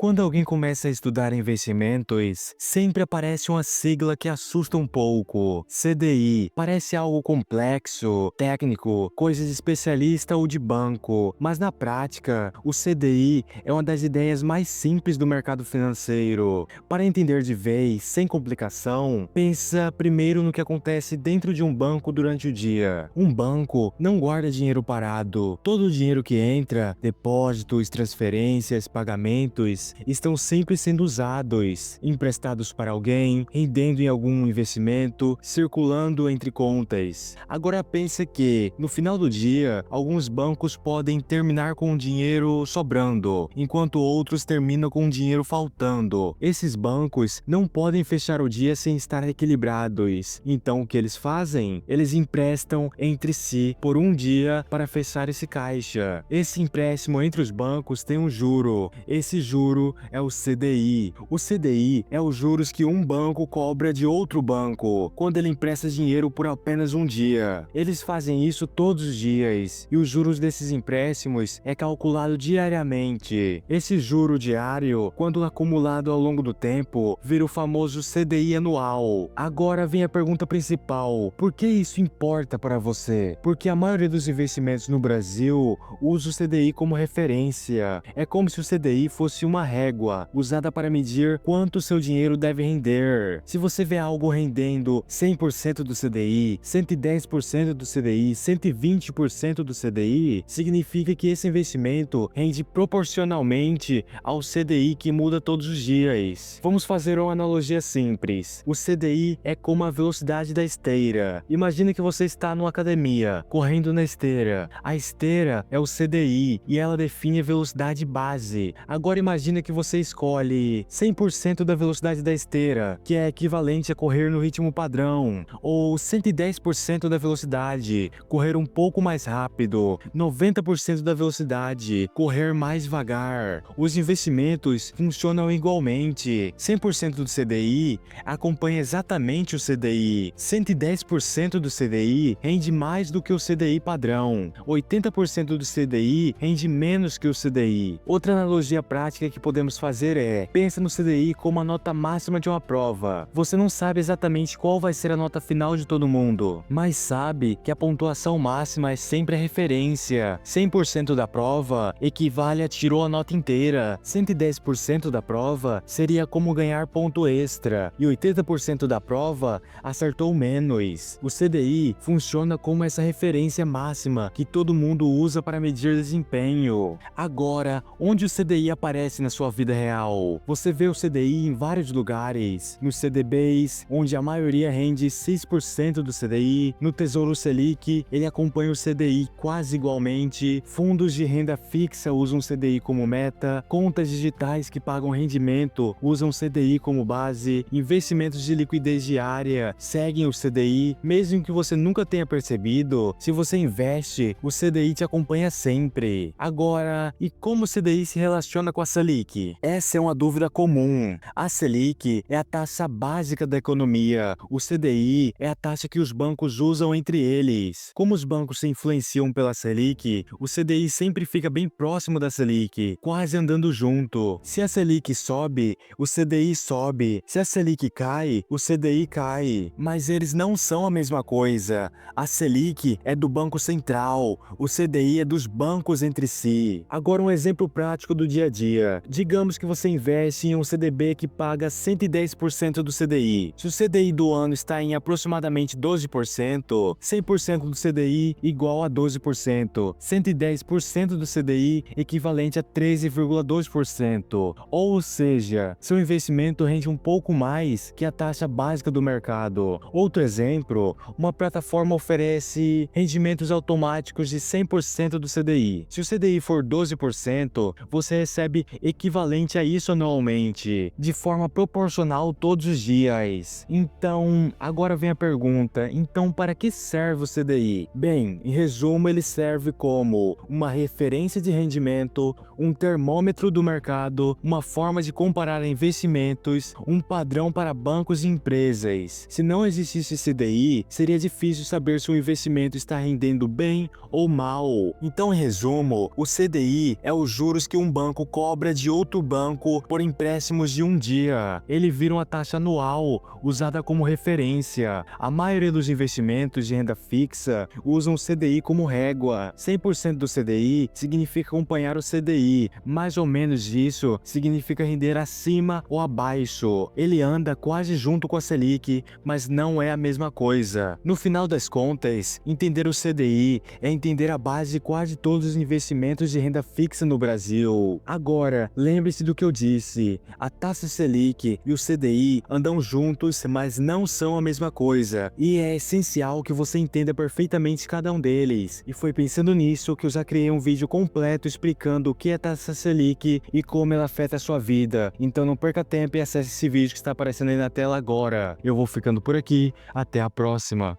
Quando alguém começa a estudar investimentos, sempre aparece uma sigla que assusta um pouco. CDI. Parece algo complexo, técnico, coisa de especialista ou de banco. Mas na prática, o CDI é uma das ideias mais simples do mercado financeiro. Para entender de vez, sem complicação, pensa primeiro no que acontece dentro de um banco durante o dia. Um banco não guarda dinheiro parado. Todo o dinheiro que entra, depósitos, transferências, pagamentos, estão sempre sendo usados, emprestados para alguém, rendendo em algum investimento, circulando entre contas. Agora pense que, no final do dia, alguns bancos podem terminar com o dinheiro sobrando, enquanto outros terminam com o dinheiro faltando. Esses bancos não podem fechar o dia sem estar equilibrados. Então o que eles fazem? Eles emprestam entre si por um dia para fechar esse caixa. Esse empréstimo entre os bancos tem um juro. Esse juro é o CDI. O CDI é os juros que um banco cobra de outro banco quando ele empresta dinheiro por apenas um dia. Eles fazem isso todos os dias e os juros desses empréstimos é calculado diariamente. Esse juro diário, quando acumulado ao longo do tempo, vira o famoso CDI anual. Agora vem a pergunta principal: por que isso importa para você? Porque a maioria dos investimentos no Brasil usa o CDI como referência. É como se o CDI fosse uma régua usada para medir quanto seu dinheiro deve render. Se você vê algo rendendo 100% do CDI, 110% do CDI, 120% do CDI, significa que esse investimento rende proporcionalmente ao CDI que muda todos os dias. Vamos fazer uma analogia simples. O CDI é como a velocidade da esteira. Imagine que você está numa academia, correndo na esteira. A esteira é o CDI e ela define a velocidade base. Agora imagine que você escolhe 100% da velocidade da esteira, que é equivalente a correr no ritmo padrão, ou 110% da velocidade, correr um pouco mais rápido, 90% da velocidade, correr mais devagar. Os investimentos funcionam igualmente. 100% do CDI acompanha exatamente o CDI. 110% do CDI rende mais do que o CDI padrão. 80% do CDI rende menos que o CDI. Outra analogia prática que podemos fazer é: pensa no CDI como a nota máxima de uma prova. Você não sabe exatamente qual vai ser a nota final de todo mundo, mas sabe que a pontuação máxima é sempre a referência. 100% da prova equivale a tirou a nota inteira. 110% da prova seria como ganhar ponto extra. E 80% da prova acertou menos. O CDI funciona como essa referência máxima que todo mundo usa para medir desempenho. Agora, onde o CDI aparece na sua vida real? Você vê o CDI em vários lugares. Nos CDBs, onde a maioria rende 6% do CDI. No Tesouro Selic, ele acompanha o CDI quase igualmente. Fundos de renda fixa usam o CDI como meta. Contas digitais que pagam rendimento usam o CDI como base. Investimentos de liquidez diária seguem o CDI. Mesmo que você nunca tenha percebido, se você investe, o CDI te acompanha sempre. Agora, e como o CDI se relaciona com a Selic? Essa é uma dúvida comum. A Selic é a taxa básica da economia. O CDI é a taxa que os bancos usam entre eles. Como os bancos se influenciam pela Selic, o CDI sempre fica bem próximo da Selic, quase andando junto. Se a Selic sobe, o CDI sobe. Se a Selic cai, o CDI cai. Mas eles não são a mesma coisa. A Selic é do Banco Central, o CDI é dos bancos entre si. Agora um exemplo prático do dia a dia. Digamos que você investe em um CDB que paga 110% do CDI. Se o CDI do ano está em aproximadamente 12%, 100% do CDI igual a 12%. 110% do CDI equivalente a 13,2%. Ou seja, seu investimento rende um pouco mais que a taxa básica do mercado. Outro exemplo, uma plataforma oferece rendimentos automáticos de 100% do CDI. Se o CDI for 12%, você recebe equivalente a isso anualmente, de forma proporcional todos os dias. Então, agora vem a pergunta: então para que serve o CDI? Bem, em resumo, ele serve como uma referência de rendimento, um termômetro do mercado, uma forma de comparar investimentos, um padrão para bancos e empresas. Se não existisse CDI, seria difícil saber se o investimento está rendendo bem ou mal. Então, em resumo, o CDI é os juros que um banco cobra de outro banco por empréstimos de um dia. Ele vira uma taxa anual usada como referência. A maioria dos investimentos de renda fixa usam o CDI como régua. 100% do CDI significa acompanhar o CDI. Mais ou menos disso significa render acima ou abaixo. Ele anda quase junto com a Selic, mas não é a mesma coisa. No final das contas, entender o CDI é entender a base de quase todos os investimentos de renda fixa no Brasil. Agora, lembre-se do que eu disse. A taxa Selic e o CDI andam juntos, mas não são a mesma coisa. E é essencial que você entenda perfeitamente cada um deles. E foi pensando nisso que eu já criei um vídeo completo explicando o que é a taxa Selic e como ela afeta a sua vida. Então não perca tempo e acesse esse vídeo que está aparecendo aí na tela agora. Eu vou ficando por aqui. Até a próxima.